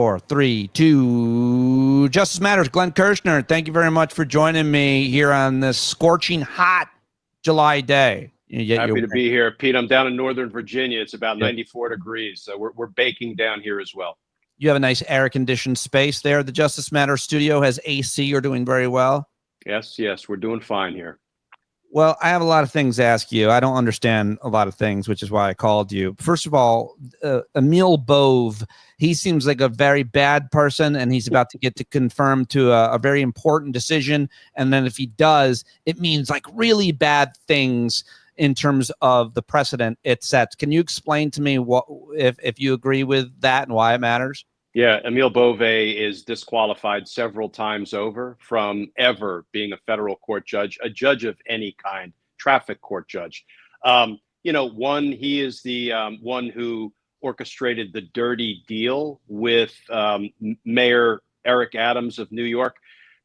4, 3, 2. Justice Matters. Glenn Kirschner, thank you very much for joining me here on this scorching hot July day. Happy to be here, Pete. I'm down in Northern Virginia. It's about 94 degrees, so we're baking down here as well. You have a nice air-conditioned space there. The Justice Matters studio has AC. You're doing very well. Yes, we're doing fine here. Well, I have a lot of things to ask you. I don't understand a lot of things, which is why I called you. First of all, Emil Bove, he seems like a very bad person, and he's about to get to confirm to a very important decision. And then if he does, it means like really bad things in terms of the precedent it sets. Can you explain to me what if you agree with that and why it matters? Yeah, Emil Bove is disqualified several times over from ever being a federal court judge, a judge of any kind, traffic court judge. He is the one who orchestrated the dirty deal with Mayor Eric Adams of New York.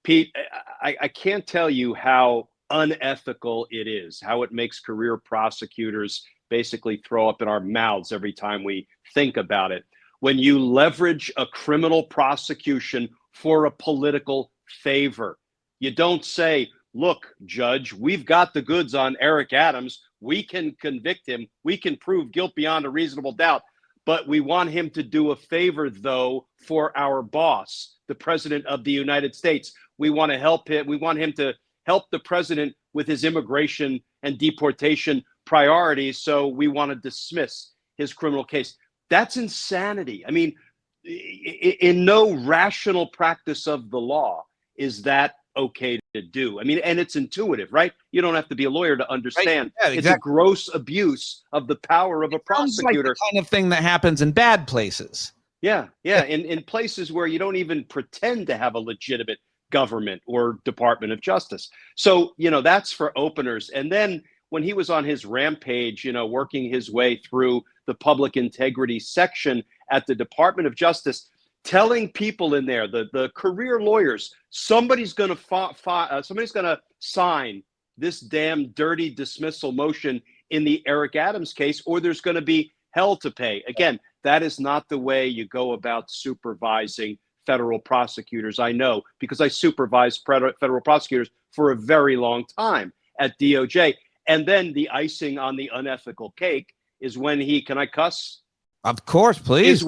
Pete, I can't tell you how unethical it is, how it makes career prosecutors basically throw up in our mouths every time we think about it. When you leverage a criminal prosecution for a political favor, you don't say, look, judge, we've got the goods on Eric Adams. We can convict him. We can prove guilt beyond a reasonable doubt. But we want him to do a favor, though, for our boss, the president of the United States. We want to help him. We want him to help the president with his immigration and deportation priorities. So we want to dismiss his criminal case. That's insanity. I mean, in no rational practice of the law is that okay to do. I mean, and it's intuitive, right? You don't have to be a lawyer to understand. Right. Yeah, exactly. It's a gross abuse of the power of a prosecutor. Like the kind of thing that happens in bad places. Yeah. In places where you don't even pretend to have a legitimate government or Department of Justice. So, that's for openers. And then when he was on his rampage, working his way through the public integrity section at the Department of Justice, telling people in there, the career lawyers, somebody's going to sign this damn dirty dismissal motion in the Eric Adams case, or there's going to be hell to pay. Again, that is not the way you go about supervising federal prosecutors. I know, because I supervised federal prosecutors for a very long time at DOJ. And then the icing on the unethical cake is when can I cuss? Of course, please.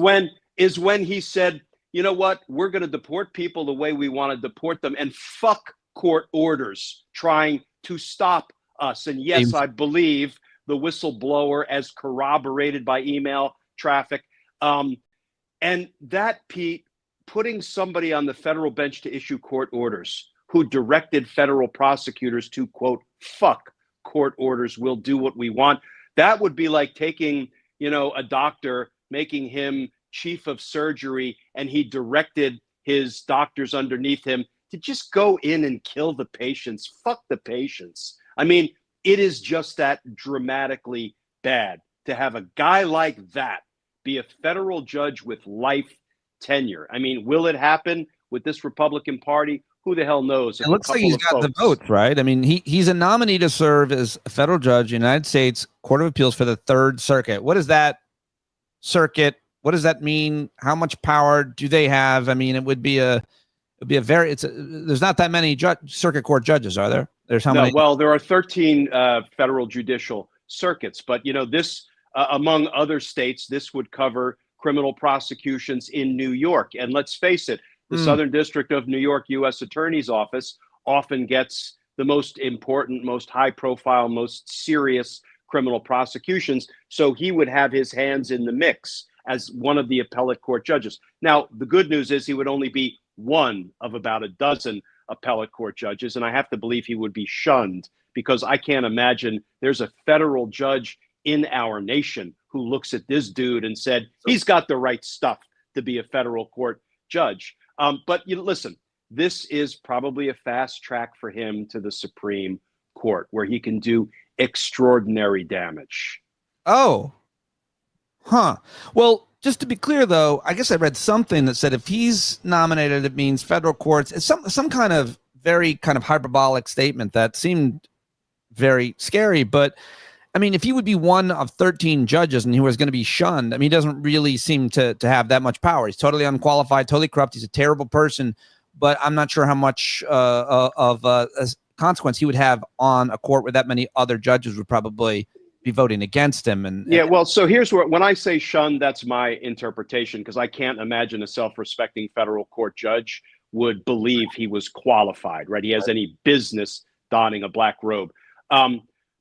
Is when he said, you know what, we're going to deport people the way we want to deport them, and fuck court orders trying to stop us. And yes, I believe the whistleblower as corroborated by email traffic. And that, Pete, putting somebody on the federal bench to issue court orders who directed federal prosecutors to, quote, fuck court orders, we'll do what we want. That would be like taking, a doctor, making him chief of surgery, and he directed his doctors underneath him to just go in and kill the patients. Fuck the patients. I mean, it is just that dramatically bad to have a guy like that be a federal judge with life tenure. I mean, will it happen with this Republican Party? Who the hell knows? It looks like he's got the votes, right? I mean, he's a nominee to serve as a federal judge, United States Court of Appeals for the Third Circuit. What is that circuit? What does that mean? How much power do they have? I mean, it'd be a very, there's not that many circuit court judges, are there? There's how many? Well, there are 13 federal judicial circuits, but this, among other states, this would cover criminal prosecutions in New York. And let's face it, the Southern District of New York U.S. Attorney's Office often gets the most important, most high-profile, most serious criminal prosecutions. So he would have his hands in the mix as one of the appellate court judges. Now, the good news is he would only be one of about a dozen appellate court judges, and I have to believe he would be shunned, because I can't imagine there's a federal judge in our nation who looks at this dude and said, he's got the right stuff to be a federal court judge. But listen, this is probably a fast track for him to the Supreme Court, where he can do extraordinary damage. Oh, huh. Well, just to be clear, though, I guess I read something that said if he's nominated, it means federal courts. It's some kind of very kind of hyperbolic statement that seemed very scary. But I mean, if he would be one of 13 judges and he was going to be shunned, I mean, he doesn't really seem to have that much power. He's totally unqualified, totally corrupt. He's a terrible person, but I'm not sure how much of a consequence he would have on a court where that many other judges would probably be voting against him. Yeah, well, so here's where, when I say shunned, that's my interpretation, because I can't imagine a self-respecting federal court judge would believe he was qualified, right? He has any business donning a black robe.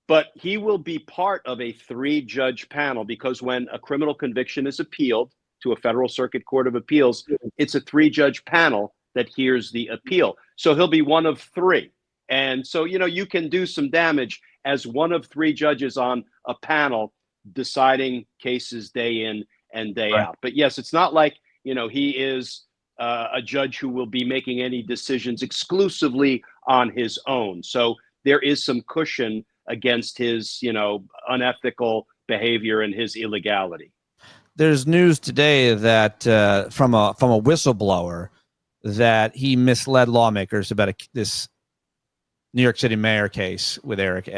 But he will be part of a 3-judge panel, because when a criminal conviction is appealed to a federal circuit court of appeals, it's a 3-judge panel that hears the appeal. So he'll be one of 3. And so, you know, you can do some damage as one of 3 judges on a panel deciding cases day in and day out. But yes, it's not like, you know, he is a judge who will be making any decisions exclusively on his own. So there is some cushion against his, you know, unethical behavior and his illegality. There's news today that from a whistleblower that he misled lawmakers about this New York City mayor case with Eric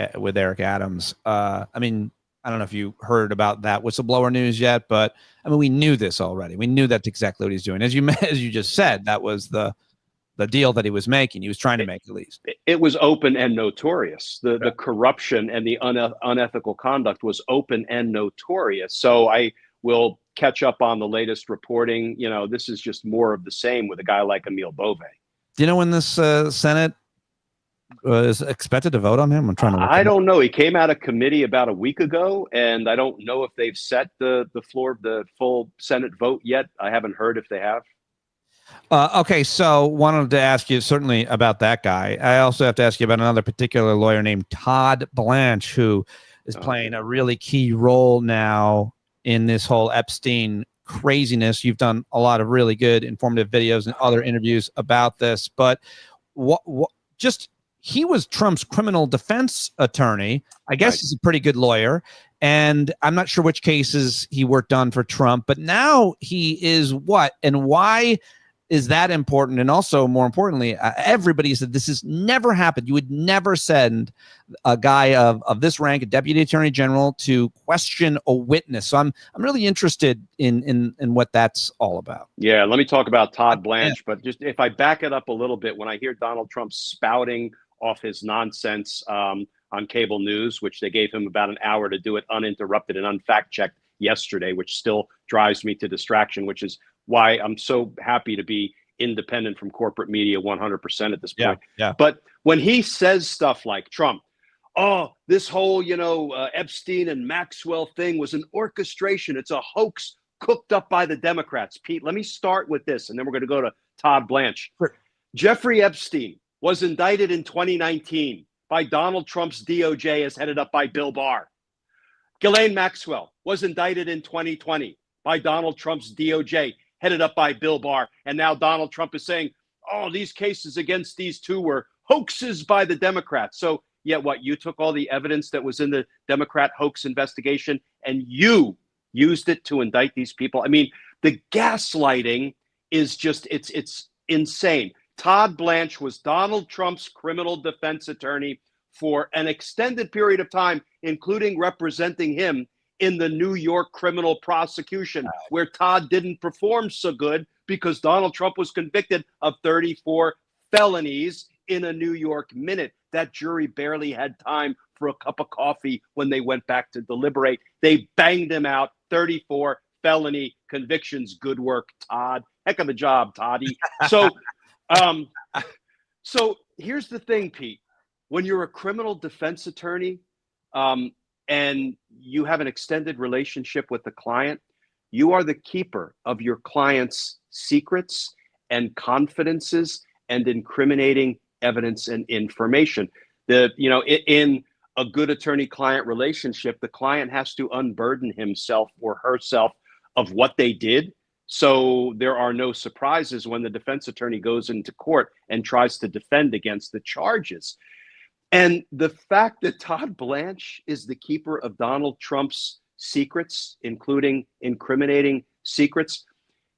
Adams. I mean, I don't know if you heard about that whistleblower news yet, but I mean, we knew this already. We knew that's exactly what he's doing. As you just said, that was the deal that he was making. He was trying to make, at least. It was open and notorious. The corruption and the unethical conduct was open and notorious. So I will catch up on the latest reporting. You know, this is just more of the same with a guy like Emil Bove. Do you know when this Senate is expected to vote on him? I'm trying to. I don't know. He came out of committee about a week ago, and I don't know if they've set the floor of the full Senate vote yet. I haven't heard if they have. Okay, so wanted to ask you certainly about that guy. I also have to ask you about another particular lawyer named Todd Blanch, who is playing a really key role now in this whole Epstein craziness. You've done a lot of really good informative videos and other interviews about this, but he was Trump's criminal defense attorney. I guess he's a pretty good lawyer, and I'm not sure which cases he worked on for Trump, but now he is what and why is that important? And also, more importantly, everybody said this has never happened. You would never send a guy of this rank, a deputy attorney general, to question a witness. So I'm really interested in what that's all about. Yeah, let me talk about Todd Blanch. But just if I back it up a little bit, when I hear Donald Trump spouting off his nonsense on cable news, which they gave him about an hour to do it uninterrupted and unfact-checked yesterday, which still drives me to distraction, which is why I'm so happy to be independent from corporate media 100% at this point. Yeah. But when he says stuff like Trump, oh, this whole, Epstein and Maxwell thing was an orchestration. It's a hoax cooked up by the Democrats. Pete, let me start with this, and then we're going to go to Todd Blanch. Sure. Jeffrey Epstein was indicted in 2019 by Donald Trump's DOJ as headed up by Bill Barr. Ghislaine Maxwell was indicted in 2020 by Donald Trump's DOJ headed up by Bill Barr. And now Donald Trump is saying, oh, these cases against these two were hoaxes by the Democrats. So yet what? You took all the evidence that was in the Democrat hoax investigation and you used it to indict these people. I mean, the gaslighting is just, it's insane. Todd Blanch was Donald Trump's criminal defense attorney for an extended period of time, including representing him in the New York criminal prosecution, where Todd didn't perform so good because Donald Trump was convicted of 34 felonies in a New York minute. That jury barely had time for a cup of coffee when they went back to deliberate. They banged him out, 34 felony convictions. Good work, Todd. Heck of a job, Toddy. So here's the thing, Pete. When you're a criminal defense attorney, and you have an extended relationship with the client, you are the keeper of your client's secrets and confidences and incriminating evidence and information. In a good attorney-client relationship, the client has to unburden himself or herself of what they did. So there are no surprises when the defense attorney goes into court and tries to defend against the charges. And the fact that Todd Blanch is the keeper of Donald Trump's secrets, including incriminating secrets,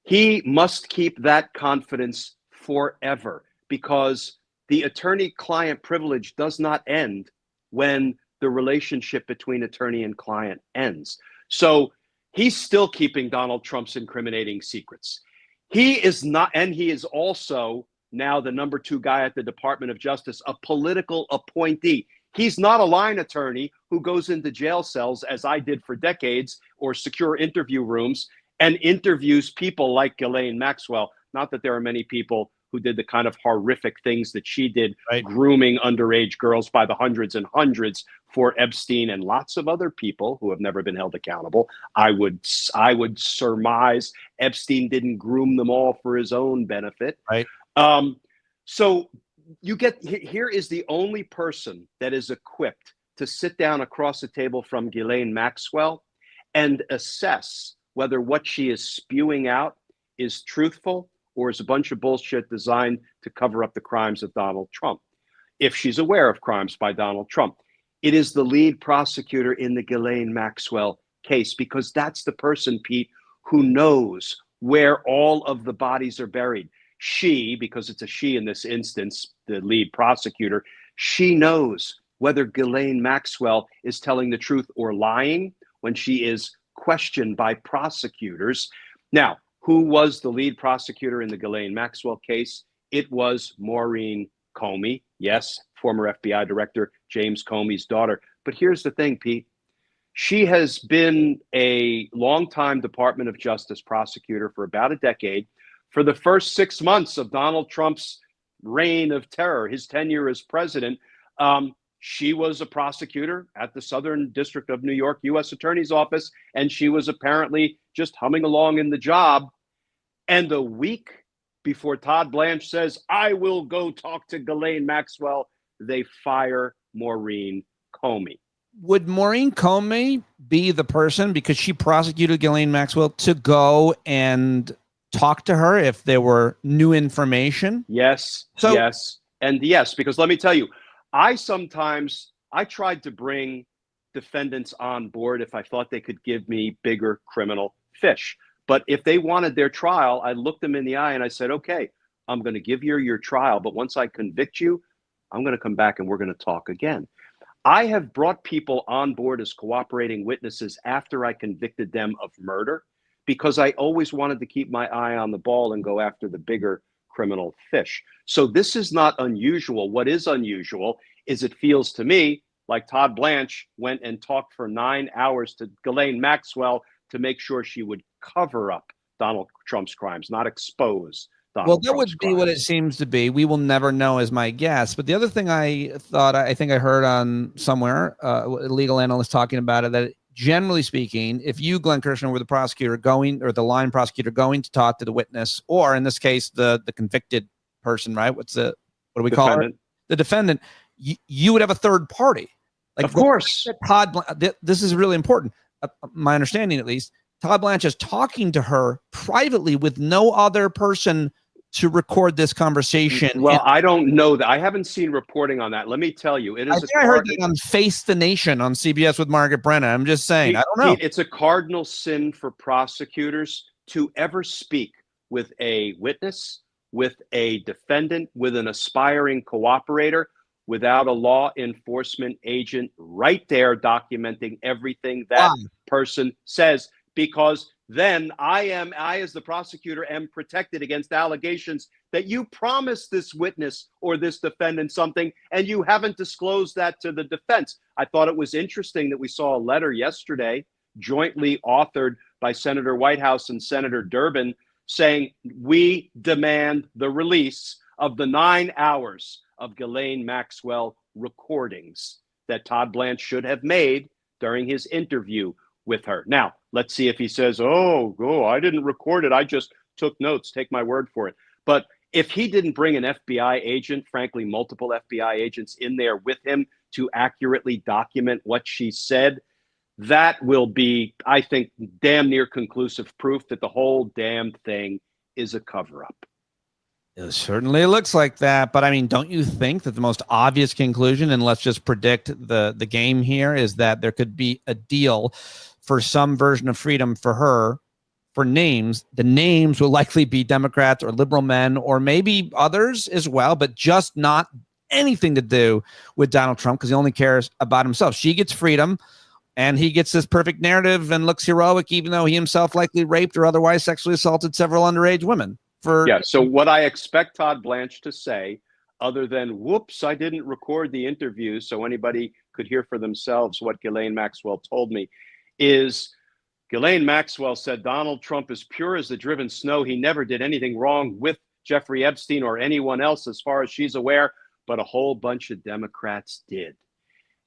he must keep that confidence forever, because the attorney-client privilege does not end when the relationship between attorney and client ends. So he's still keeping Donald Trump's incriminating secrets. He is not, and he is also now the number 2 guy at the Department of Justice, a political appointee. He's not a line attorney who goes into jail cells, as I did for decades, or secure interview rooms and interviews people like Ghislaine Maxwell. Not that there are many people who did the kind of horrific things that she did, right, grooming underage girls by the hundreds and hundreds for Epstein and lots of other people who have never been held accountable. I would surmise Epstein didn't groom them all for his own benefit. right. So you get, here is the only person that is equipped to sit down across the table from Ghislaine Maxwell and assess whether what she is spewing out is truthful or is a bunch of bullshit designed to cover up the crimes of Donald Trump, if she's aware of crimes by Donald Trump. It is the lead prosecutor in the Ghislaine Maxwell case, because that's the person, Pete, who knows where all of the bodies are buried. She, because it's a she in this instance, the lead prosecutor, she knows whether Ghislaine Maxwell is telling the truth or lying when she is questioned by prosecutors. Now, who was the lead prosecutor in the Ghislaine Maxwell case? It was Maureen Comey. Yes, former FBI director James Comey's daughter. But here's the thing, Pete. She has been a longtime Department of Justice prosecutor for about a decade. For the first 6 months of Donald Trump's reign of terror, his tenure as president, she was a prosecutor at the Southern District of New York U.S. Attorney's Office, and she was apparently just humming along in the job. And a week before Todd Blanch says, I will go talk to Ghislaine Maxwell, they fire Maureen Comey. Would Maureen Comey be the person, because she prosecuted Ghislaine Maxwell, to go and talk to her if there were new information? Yes, so, yes, and yes, because let me tell you, I tried to bring defendants on board if I thought they could give me bigger criminal fish. But if they wanted their trial, I looked them in the eye and I said, okay, I'm going to give you your trial, but once I convict you, I'm going to come back and we're going to talk again. I have brought people on board as cooperating witnesses after I convicted them of murder, because I always wanted to keep my eye on the ball and go after the bigger criminal fish. So this is not unusual. What is unusual is it feels to me like Todd Blanch went and talked for 9 hours to Ghislaine Maxwell to make sure she would cover up Donald Trump's crimes, not expose Donald Trump's that would be crimes. what it seems to be. We will never know, is my guess. But the other thing I think I heard on somewhere, a legal analyst talking about it, that generally speaking, if you, Glenn Kirschner, were the prosecutor going, or the line prosecutor going to talk to the witness, or in this case, the convicted person, right? What do we call it? The defendant. You would have a third party. Like, of course. Todd, this is really important. My understanding, at least, Todd Blanch is talking to her privately with no other person to record this conversation. Well, I don't know that. I haven't seen reporting on that. Let me tell you, it is. I heard that on Face the Nation on CBS with Margaret Brennan. I'm just saying, I don't know. It's a cardinal sin for prosecutors to ever speak with a witness, with a defendant, with an aspiring cooperator, without a law enforcement agent right there documenting everything that person says, because then I, as the prosecutor, am protected against allegations that you promised this witness or this defendant something and you haven't disclosed that to the defense. I thought it was interesting that we saw a letter yesterday jointly authored by Senator Whitehouse and Senator Durbin saying, we demand the release of the 9 hours of Ghislaine Maxwell recordings that Todd Blanch should have made during his interview with her. Now, let's see if he says, oh, I didn't record it. I just took notes. Take my word for it. But if he didn't bring an FBI agent, frankly, multiple FBI agents in there with him to accurately document what she said, that will be, I think, damn near conclusive proof that the whole damn thing is a cover-up. It certainly looks like that. But I mean, don't you think that the most obvious conclusion, and let's just predict the game here, is that there could be a deal for some version of freedom for her, for names? The names will likely be Democrats or liberal men, or maybe others as well, but just not anything to do with Donald Trump because he only cares about himself. She gets freedom, and he gets this perfect narrative and looks heroic, even though he himself likely raped or otherwise sexually assaulted several underage women. So what I expect Todd Blanch to say, other than, whoops, I didn't record the interview so anybody could hear for themselves what Ghislaine Maxwell told me, is Ghislaine Maxwell said Donald Trump is pure as the driven snow. He never did anything wrong with Jeffrey Epstein or anyone else as far as she's aware, but a whole bunch of Democrats did.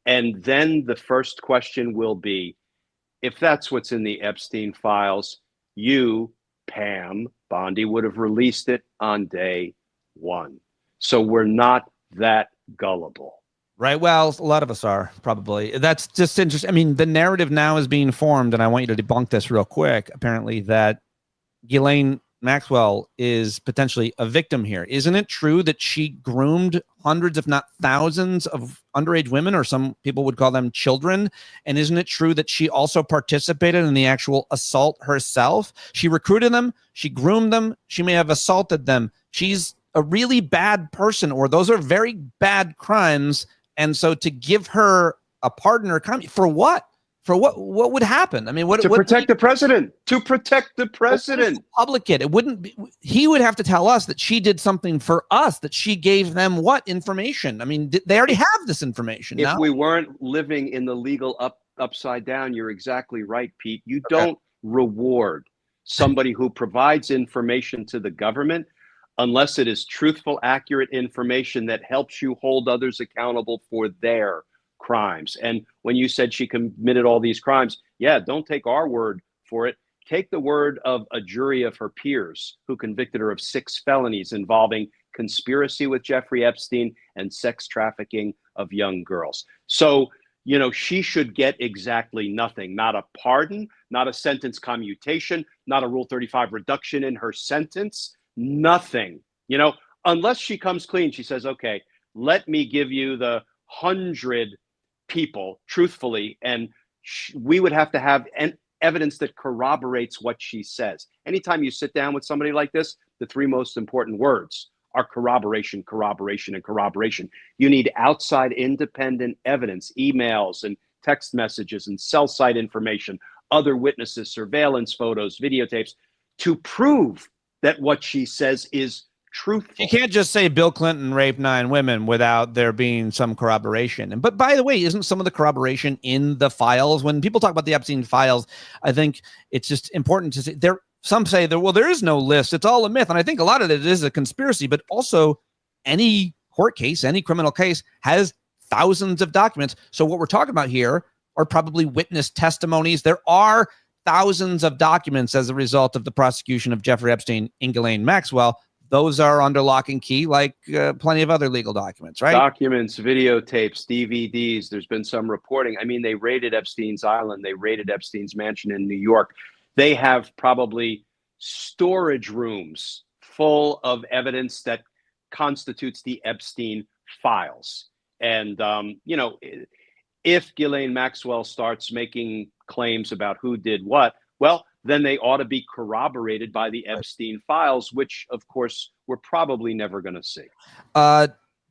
And then the first question will be, if that's what's in the Epstein files, you, Pam Bondi, would have released it on day one. So we're not that gullible. Right. Well, a lot of us are probably. That's just interesting. I mean, the narrative now is being formed, and I want you to debunk this real quick, apparently, that Ghislaine Maxwell is potentially a victim here. Isn't it true that she groomed hundreds, if not thousands, of underage women, or some people would call them children? And isn't it true that she also participated in the actual assault herself? She recruited them, she groomed them, she may have assaulted them. She's a really bad person, or those are very bad crimes. And so to give her a pardon or for what? For what would happen? I mean, to protect the president. To protect the president. Public it. It wouldn't be. He would have to tell us that she did something for us, that she gave them what information? I mean, they already have this information. If we weren't living in the legal upside down, you're exactly right, Pete. You don't reward somebody who provides information to the government unless it is truthful, accurate information that helps you hold others accountable for their crimes. And when you said she committed all these crimes, don't take our word for it. Take the word of a jury of her peers who convicted her of 6 felonies involving conspiracy with Jeffrey Epstein and sex trafficking of young girls. So, she should get exactly nothing. Not a pardon, not a sentence commutation, not a Rule 35 reduction in her sentence, nothing. Unless she comes clean, she says, okay, let me give you the 100 people truthfully, and we would have to have evidence that corroborates what she says. Anytime you sit down with somebody like this, the 3 most important words are corroboration, corroboration, and corroboration. You need outside independent evidence, emails and text messages and cell site information, other witnesses, surveillance photos, videotapes, to prove that what she says is truthful. You can't just say Bill Clinton raped 9 women without there being some corroboration. But by the way, isn't some of the corroboration in the files? When people talk about the Epstein files, I think it's just important to say some say there is no list. It's all a myth. And I think a lot of it is a conspiracy, but also any court case, any criminal case has thousands of documents. So what we're talking about here are probably witness testimonies. There are thousands of documents as a result of the prosecution of Jeffrey Epstein and Ghislaine Maxwell. Those are under lock and key, like plenty of other legal documents, right? Documents, videotapes, DVDs. There's been some reporting. I mean, they raided Epstein's island. They raided Epstein's mansion in New York. They have probably storage rooms full of evidence that constitutes the Epstein files. And, if Ghislaine Maxwell starts making claims about who did what, well, then they ought to be corroborated by the Epstein files, which, of course, we're probably never going to see.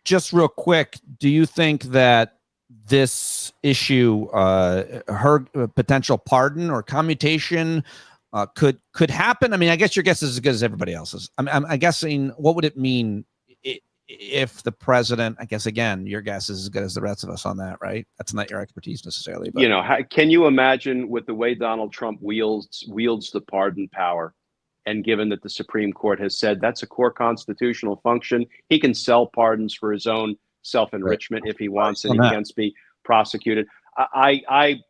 Just real quick, do you think that this issue, her potential pardon or commutation, could happen? I mean, I guess your guess is as good as everybody else's. I'm guessing, what would it mean if the president, I guess, again, your guess is as good as the rest of us on that, right? That's not your expertise necessarily. But. Can you imagine with the way Donald Trump wields the pardon power, and given that the Supreme Court has said that's a core constitutional function, he can sell pardons for his own self-enrichment if he wants, and he can't be prosecuted. I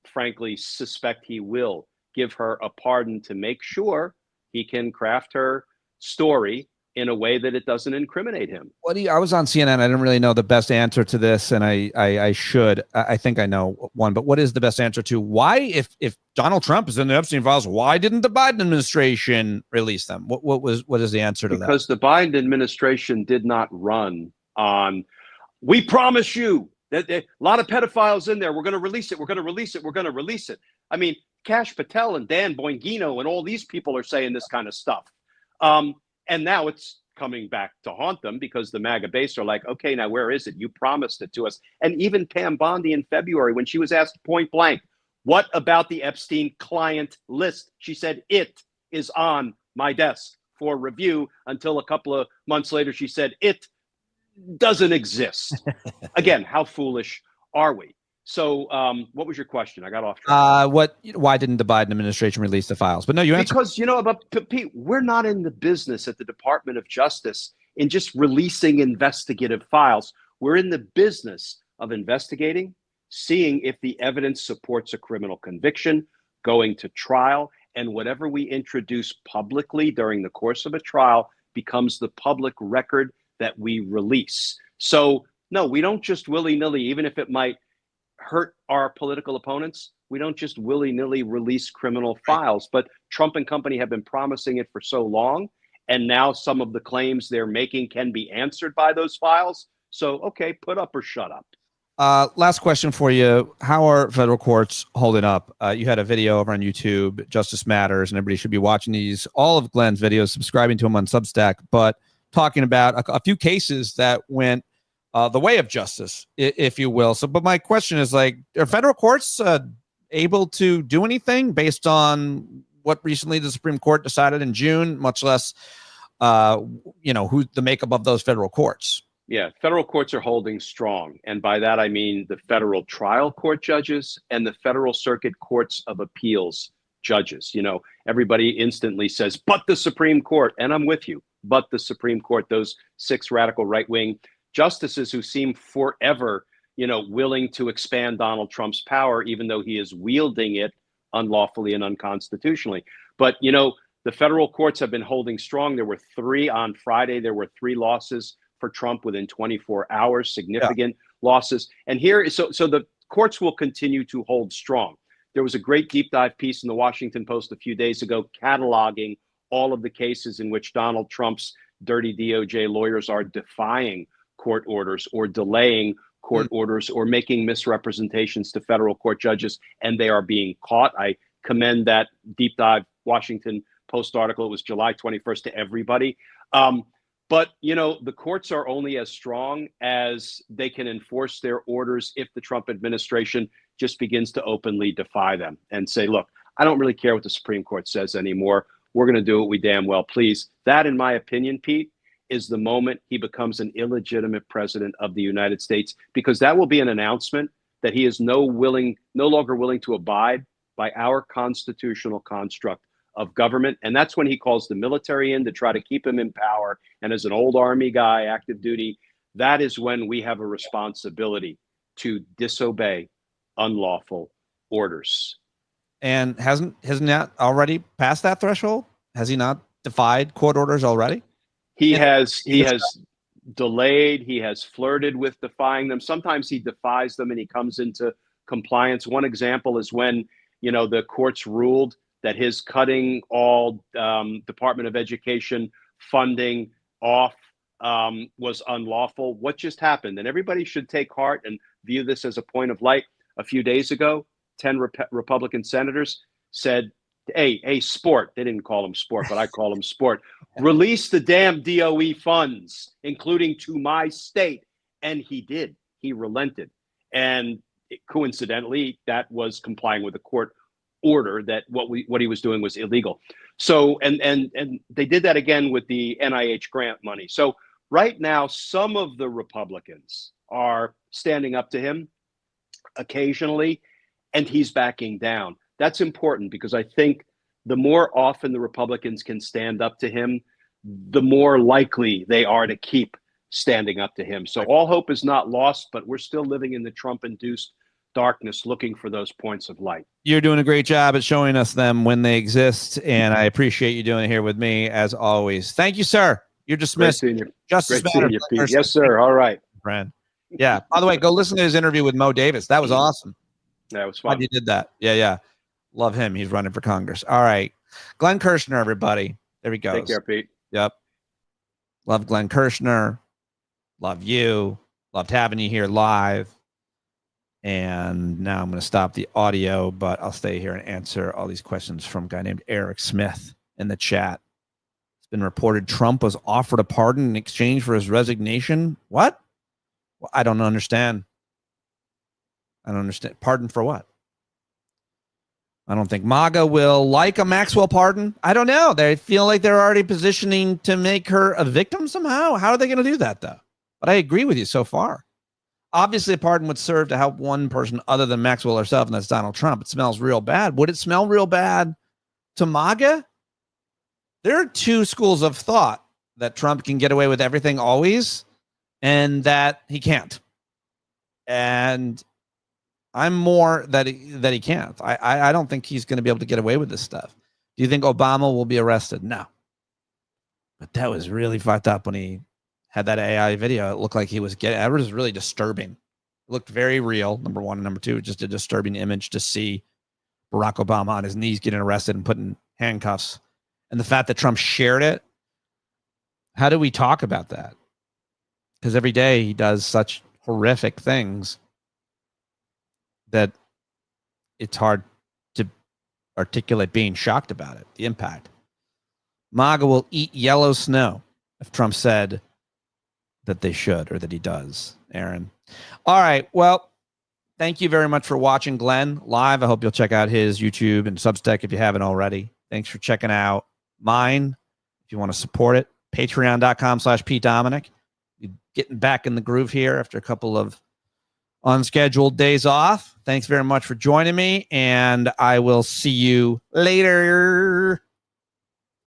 frankly suspect he will give her a pardon to make sure he can craft her story in a way that it doesn't incriminate him. I was on CNN. I didn't really know the best answer to this, and I should. I think I know one, but what is the best answer to why, if Donald Trump is in the Epstein files, why didn't the Biden administration release them? What is the answer to that? Because the Biden administration did not run on, we promise you that a lot of pedophiles in there. We're going to release it. We're going to release it. We're going to release it. I mean, Kash Patel and Dan Bongino and all these people are saying this kind of stuff. And now it's coming back to haunt them because the MAGA base are like, okay, now where is it? You promised it to us. And even Pam Bondi in February, when she was asked point blank, what about the Epstein client list? She said, it is on my desk for review, until a couple of months later, she said, it doesn't exist. Again, how foolish are we? So what was your question? I got off track. Why didn't the Biden administration release the files? But no, you answered. Because, but Pete, we're not in the business at the Department of Justice in just releasing investigative files. We're in the business of investigating, seeing if the evidence supports a criminal conviction, going to trial, and whatever we introduce publicly during the course of a trial becomes the public record that we release. So, no, we don't just willy-nilly, even if it might hurt our political opponents, we don't just willy-nilly release criminal files. But Trump and company have been promising it for so long, and now some of the claims they're making can be answered by those files. So, okay, put up or shut up. Last question for you. How are federal courts holding up? You had a video over on YouTube, Justice Matters, and everybody should be watching these, all of Glenn's videos, subscribing to him on Substack, but talking about a few cases that went the way of justice, if you will. So, but my question is, like, are federal courts able to do anything based on what recently the Supreme Court decided in June, much less, who the makeup of those federal courts? Yeah, federal courts are holding strong. And by that, I mean the federal trial court judges and the federal circuit courts of appeals judges. Everybody instantly says, but the Supreme Court. And I'm with you, but the Supreme Court, those 6 radical right-wing justices who seem forever, willing to expand Donald Trump's power, even though he is wielding it unlawfully and unconstitutionally. But, the federal courts have been holding strong. There were 3 on Friday. There were 3 losses for Trump within 24 hours, significant losses. And so the courts will continue to hold strong. There was a great deep dive piece in the Washington Post a few days ago cataloging all of the cases in which Donald Trump's dirty DOJ lawyers are defying court orders or delaying court orders or making misrepresentations to federal court judges, and they are being caught. I commend that deep dive Washington Post article. It was July 21st to everybody. But, the courts are only as strong as they can enforce their orders if the Trump administration just begins to openly defy them and say, look, I don't really care what the Supreme Court says anymore. We're going to do what we damn well please. That, in my opinion, Pete, is the moment he becomes an illegitimate president of the United States, because that will be an announcement that he is no longer willing to abide by our constitutional construct of government. And that's when he calls the military in to try to keep him in power. And as an old Army guy, active duty, that is when we have a responsibility to disobey unlawful orders. And hasn't that already passed that threshold? Has he not defied court orders already? He has delayed. He has flirted with defying them. Sometimes he defies them and he comes into compliance. One example is when, the courts ruled that his cutting all Department of Education funding off was unlawful. What just happened? And everybody should take heart and view this as a point of light. A few days ago, 10 Republican senators said, hey, sport. They didn't call him sport, but I call him sport. Release the damn DOE funds, including to my state. And he did. He relented. And coincidentally, that was complying with a court order that what he was doing was illegal. So and they did that again with the NIH grant money. So right now, some of the Republicans are standing up to him occasionally, and he's backing down. That's important, because I think the more often the Republicans can stand up to him, the more likely they are to keep standing up to him. So all hope is not lost, but we're still living in the Trump-induced darkness, looking for those points of light. You're doing a great job at showing us them when they exist, and I appreciate you doing it here with me, as always. Thank you, sir. You're dismissed. Justice Matters. Yes, sir. All right. Friend. Yeah. By the way, go listen to his interview with Mo Davis. That was awesome. That was fun. Glad you did that. Yeah. Love him. He's running for Congress. All right. Glenn Kirschner, everybody. There he goes. Take care, Pete. Yep. Love Glenn Kirschner. Love you. Loved having you here live. And now I'm going to stop the audio, but I'll stay here and answer all these questions from a guy named Eric Smith in the chat. been reported Trump was offered a pardon in exchange for his resignation. What? Well, I don't understand. I don't understand. Pardon for what? I don't think MAGA will like a Maxwell pardon. I don't know. They feel like they're already positioning to make her a victim somehow. How are they going to do that, though? But I agree with you so far. Obviously, a pardon would serve to help one person other than Maxwell herself, and that's Donald Trump. It smells real bad. Would it smell real bad to MAGA? There are two schools of thought: that Trump can get away with everything always, and that he can't. And I'm more that he can't. I don't think he's going to be able to get away with this stuff. Do you think Obama will be arrested? No. But that was really fucked up when he had that AI video. It looked like he was it was really disturbing. It looked very real, number one. And number two, just a disturbing image to see Barack Obama on his knees getting arrested and put in handcuffs. And the fact that Trump shared it. How do we talk about that? Because every day he does such horrific things that it's hard to articulate being shocked about it, the impact. MAGA will eat yellow snow if Trump said that they should or that he does, Aaron. All right. Well, thank you very much for watching Glenn live. I hope you'll check out his YouTube and Substack if you haven't already. Thanks for checking out mine. If you want to support it, patreon.com/PDominic. You're getting back in the groove here after a couple of unscheduled days off. Thanks very much for joining me, and I will see you later.